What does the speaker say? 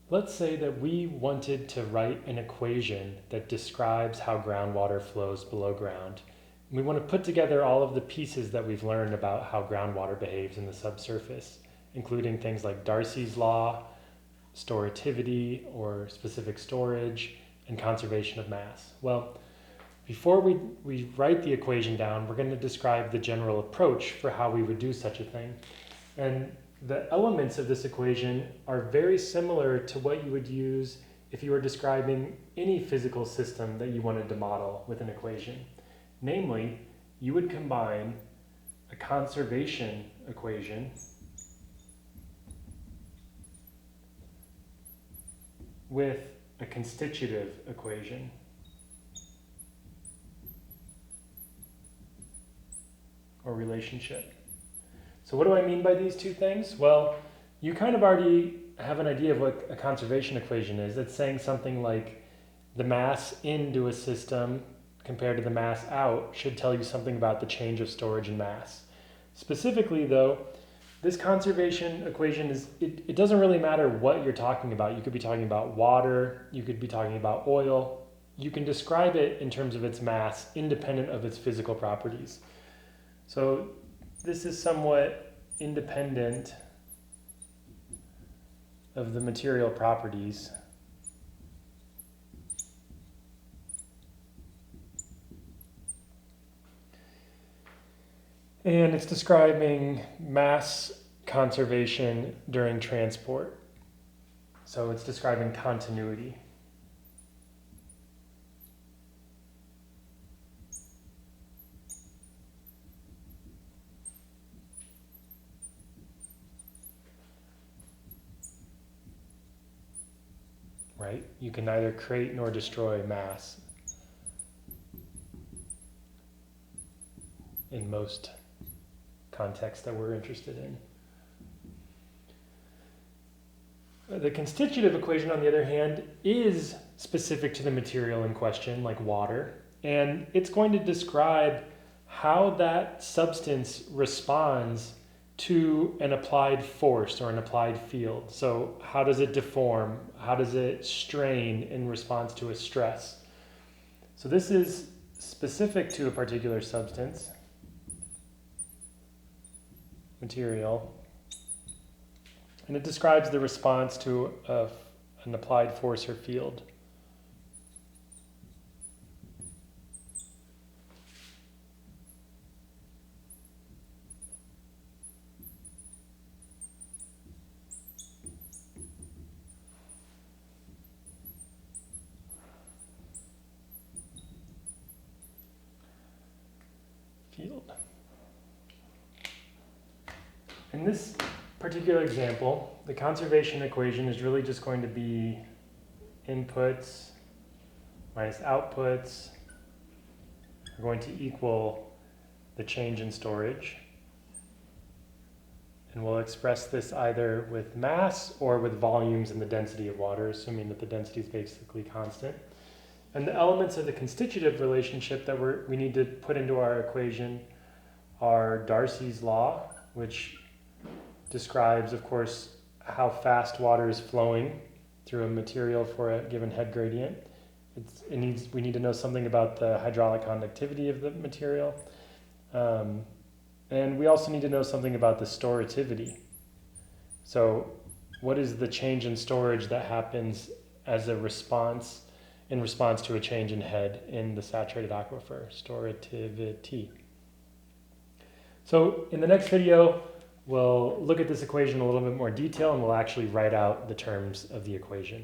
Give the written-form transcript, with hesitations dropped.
Let's say that we wanted to write an equation that describes how groundwater flows below ground. We want to put together all of the pieces that we've learned about how groundwater behaves in the subsurface, including things like Darcy's law, storativity or specific storage, and conservation of mass. Well, before we write the equation down, we're going to describe the general approach for how we would do such a thing. And the elements of this equation are very similar to what you would use if you were describing any physical system that you wanted to model with an equation. Namely, you would combine a conservation equation with a constitutive equation. Or relationship. So what do I mean by these two things? Well, you kind of already have an idea of what a conservation equation is. It's saying something like the mass into a system compared to the mass out should tell you something about the change of storage and mass. Specifically though, this conservation equation it doesn't really matter what you're talking about. You could be talking about water, you could be talking about oil. You can describe it in terms of its mass independent of its physical properties. So this is somewhat independent of the material properties. And it's describing mass conservation during transport. So it's describing continuity. Right? You can neither create nor destroy mass in most contexts that we're interested in. The constitutive equation, on the other hand, is specific to the material in question, like water, and it's going to describe how that substance responds to an applied force or an applied field. So how does it deform? How does it strain in response to a stress? So this is specific to a particular substance, material, and it describes the response to an applied force or field. In this particular example, the conservation equation is really just going to be inputs minus outputs are going to equal the change in storage. And we'll express this either with mass or with volumes and the density of water, assuming that the density is basically constant. And the elements of the constitutive relationship that we need to put into our equation are Darcy's law, which describes, of course, how fast water is flowing through a material for a given head gradient. We need to know something about the hydraulic conductivity of the material. And we also need to know something about the storativity. So what is the change in storage that happens as a response, in response to a change in head in the saturated aquifer, storativity. So in the next video, we'll look at this equation in a little bit more detail and we'll actually write out the terms of the equation.